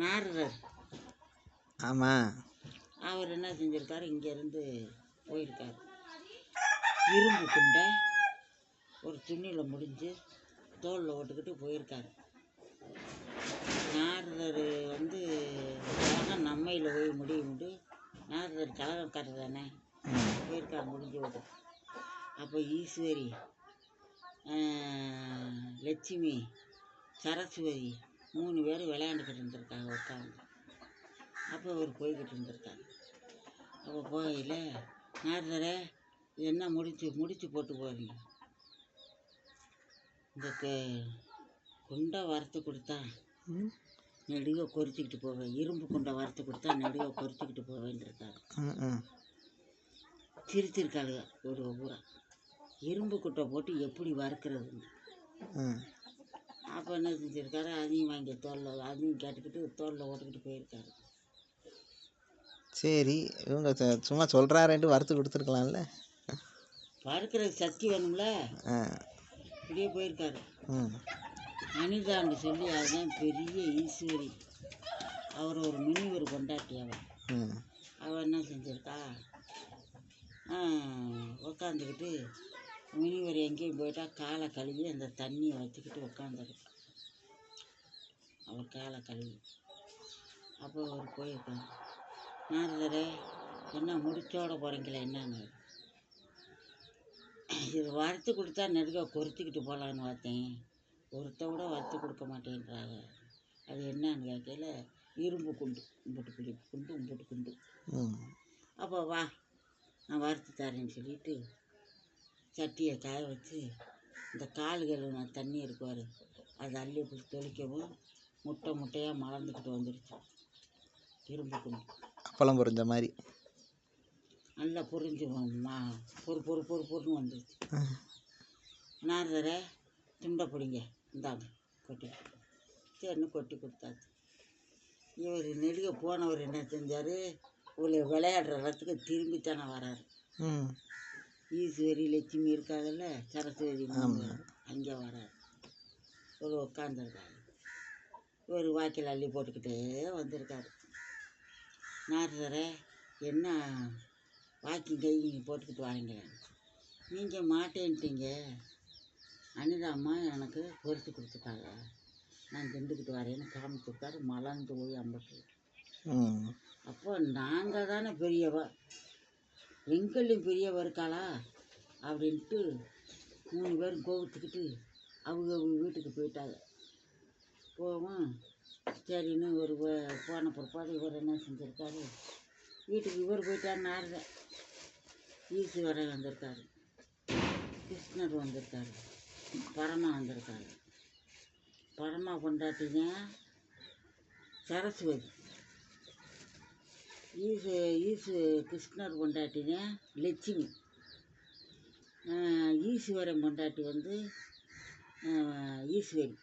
நாரதர். ஆமாம். அவர் என்ன செஞ்சுருக்காரு, இங்கேருந்து போயிருக்காரு. இரும்பு குண்டை ஒரு துணியில் முடிஞ்சு தோளில் ஓட்டுக்கிட்டு போயிருக்காரு. நாரதர் வந்து கழகம் நம்மையில் போய் முடியும்ட்டு நாரதர் கழகக்காரர் தானே போயிருக்காரு, முடிஞ்சு விட்டு. அப்போ ஈஸ்வரி, லட்சுமி, சரஸ்வதி 3 பேர் விளையாண்டுக்கிட்டு இருந்திருக்காங்க உட்காந்து. அப்போ அவர் போய்கிட்டு இருந்திருக்காரு. அப்போ போகையில் நாரதரை என்ன முடிச்சு போட்டு போகிறீங்க, இந்த குண்டை வறுத்து கொடுத்தா நெடுக கொறிச்சிக்கிட்டு போவேன், இரும்பு குண்டை வறுத்து கொடுத்தா நெடுக கொறிச்சிக்கிட்டு போவேன்ருக்காரு. சிரிச்சிருக்காளுங்க ஒரு பூரா, இரும்பு குட்டை போட்டு எப்படி வறுக்கிறதுன்னு. அப்போ என்ன செஞ்சுருக்காரு, அதையும் வாங்கி தோலில், அதையும் கேட்டுக்கிட்டு தோலில் ஓட்டுக்கிட்டு போயிருக்காரு. சரி, இவங்க சும்மா சொல்கிறாரேன்ட்டு வறுத்து கொடுத்துருக்கலாம்ல. வறுக்கிறதுக்கு சக்தி வேணும்ல, இப்படியே போயிருக்காரு. அனிதான்னு சொல்லி அதுதான் பெரிய ஈஸ்வரி, அவர் ஒரு மினிவர் கொண்டாட்டி. அவள் என்ன செஞ்சுருக்கா, உக்காந்துக்கிட்டு மினிவர் எங்கேயும் போயிட்டா காலை கழுவி அந்த தண்ணியை வச்சுக்கிட்டு உக்காந்துருக்கா. அவள் காலை கழுவி. அப்போ அவர் போயிருக்காரு. நாரதரே என்ன முடிச்சோட போகிறீங்களே, என்னன்னு. இது வறுத்து கொடுத்தா நெடுக கொறிச்சிக்கிட்டு போகலான்னு பார்த்தேன், ஒருத்த கூட வறுத்து கொடுக்க மாட்டேன்றாங்க, அது என்னன்னு கேட்கல, இரும்பு குண்டு உம்புட்டு குண்டு. அப்போ வா நான் வறுத்து தரேன்னு சொல்லிட்டு சட்டியை காய வச்சு இந்த கால்கள் நான் தண்ணி இருக்குவார் அதை அள்ளி பிடிச்சி தொளிக்கவும் முட்டையாக மலர்ந்துக்கிட்டு வந்துடுச்சு இரும்பு குண்டு. அப்பளம் புரிஞ்ச மாதிரி நல்லா புரிஞ்சு பொறுன்னு வந்துடுச்சு. நாரதரை துண்டை பிடிங்க, இந்தாங்க கொட்டி, சரின்னு கொட்டி கொடுத்தாச்சு. இவர் நெடுக போனவர் என்ன செஞ்சார், உள்ள விளையாடுற இடத்துக்கு திரும்பித்தானே வராரு. ஈஸ்வரி லட்சுமி இருக்காங்கல்ல, சரஸ்வதி, அங்கே வராரு. ஒரு உட்காந்துருக்காரு. ஒரு வாக்கில் அள்ளி போட்டுக்கிட்டே வந்திருக்காரு. நாரதரை என்ன வாக்கிங் கை போட்டுக்கிட்டு வாங்க, நீங்கள் மாட்டேன்ட்டீங்க, அனிதாம்மா எனக்கு பொறுத்து கொடுத்துட்டாங்க, நான் திண்டுக்கிட்டு வரேன்னு காமிச்சிருக்காரு. மலர்ந்து போய் அம்பட்டு. அப்போ நாங்கள் தானே பெரியவ, எங்களையும் பெரியவ இருக்காளா அப்படின்ட்டு 3 பேரும் கோவிச்சுக்கிட்டு அவங்க வீட்டுக்கு போயிட்டாங்க. போவோம் சரின்னு ஒரு போன பிற்பாடு இவர் என்ன செஞ்சுருக்காரு, வீட்டுக்கு இவர் போயிட்டார். நாரதன், ஈஸ்வரன் வந்திருக்காரு, கிருஷ்ணர் வந்திருக்காரு, பரமா வந்திருக்காரு. பரமா கொண்டாட்டிங்க சரஸ்வதி, கிருஷ்ணர் பொண்டாட்டிங்க லட்சுமி, ஈஸ்வரன் பொண்டாட்டி வந்து ஈஸ்வரி.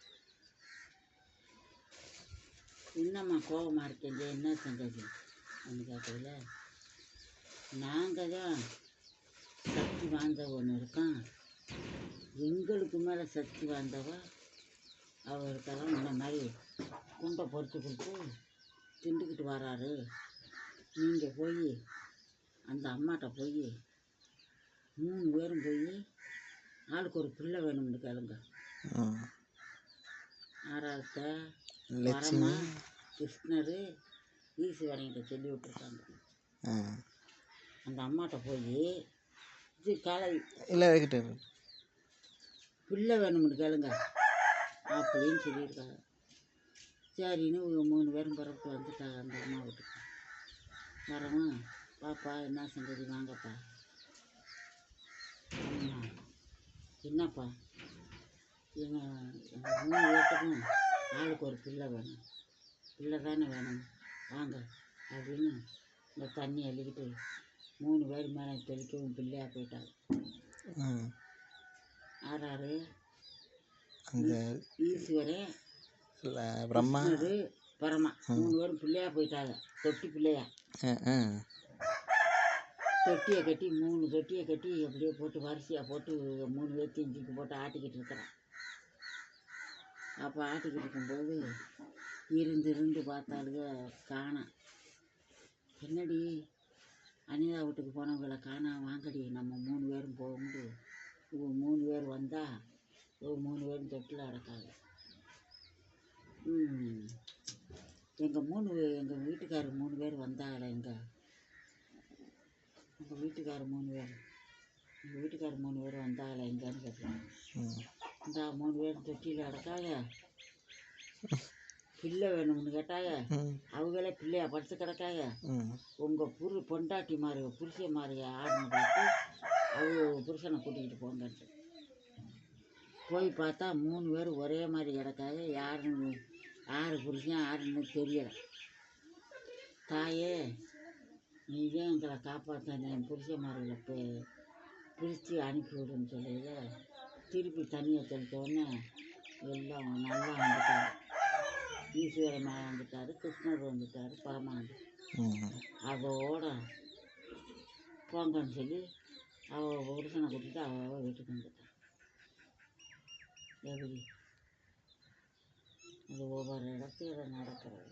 என்னம்மா கோபமாக இருக்கீங்க, என்ன செஞ்சது அப்படின்னு கேட்கல, நாங்கள் தான் சக்தி வாய்ந்த ஒன்று இருக்கோம், எங்களுக்கு மேலே சக்தி வாய்ந்தவ அவருக்கெல்லாம் இந்த மாதிரி குண்டை பொறுத்து கொடுத்து திண்டுக்கிட்டு வராரு, நீங்கள் போய் அந்த அம்மாட்ட போய் 3 பேரும் போய் ஆளுக்கு ஒரு பிள்ளை வேணும்னு கேளுங்க. ஆராத்த பரமா கிருஷ்ணர் ஈஸ்வரன்கிட்ட சொல்லி விட்டுருக்காங்க. அந்த அம்மாட்ட போய் இது காலை இல்லை பிள்ளை வேணும்னு கேளுங்க அப்படின்னு சொல்லியிருக்காங்க. சரின்னு 3 பேரும் பிறப்பு வந்துட்டாங்க அந்த அம்மா வீட்டுக்கு. வரமா, பாப்பா என்ன செஞ்சது, வாங்கப்பா. அம்மா, என்னப்பா, எங்கள் 3 பேர்த்துக்கும் ஆளுக்கு ஒரு பிள்ளை வேணும், பிள்ளை தானே வேணும், வாங்க அப்படின்னு இந்த தண்ணி அள்ளிக்கிட்டு 3 பேர் மேலே தெளிக்கவும் பிள்ளையாக போயிட்டாங்க. ஆறாரு அந்த ஈஸ்வரன், பிரம்மா, பரமா 3 பேரும் பிள்ளையாக போயிட்டாங்க. தொட்டி பிள்ளையா தொட்டியை கட்டி 3 தொட்டியை கட்டி அப்படியே போட்டு வரிசையாக போட்டு 3 பேர்த்தையும் தூக்கி போட்டு ஆட்டிக்கிட்டு இருக்கிறான். அப்போ ஆட்டிக்கிட்டு இருக்கும்போது இருந்து பார்த்தாளுக காணோம். என்னடி அனிதா வீட்டுக்கு போனவங்களை காணோம், வாங்கடி நம்ம 3 பேரும் போகும்போது இவங்க 3 பேர் வந்தா இவங்க 3 பேரும் தொட்டில் அடக்காங்க. எங்கள் வீட்டுக்காரர் 3 பேர் வந்தாங்களே எங்கள் வீட்டுக்காரர் 3 பேர் வந்தாங்களே எங்கன்னு கேட்குறாங்க. இந்த 3 பேர் தொட்டியில் அடக்காங்க. பிள்ளை வேணும்னு கேட்டாங்க. அவங்களே பிள்ளையா படுத்து கிடக்காங்க. உங்கள் பொண்டாட்டி மாதிரி புருஷன் மாதிரி ஆடுன்னு பார்த்து அவங்க புருஷனை கூட்டிக்கிட்டு போங்கன்ட்டு போய் பார்த்தா 3 பேர் ஒரே மாதிரி கிடக்காங்க. யார் புருஷன் யாருன்னு தெரியலை. தாயே நீதான் எங்களை காப்பாற்ற என் புருஷன் மாதிரிகளை பிரித்து அனுப்பி விடுன்னு சொல்லியில திருப்பி தண்ணியை தெளித்தோடனே எல்லாம் நல்லா வந்துட்டாங்க. ஈஸ்வரன் மேலே வந்துட்டார், கிருஷ்ணர் வந்துட்டார், பரமானது. அதோட போங்கன்னு சொல்லி அவள் புருஷனை கூட்டிட்டு அவள் வீட்டுக்கு வந்துட்டான். எப்படி அது ஒவ்வொரு இடத்துல நடக்கிறது.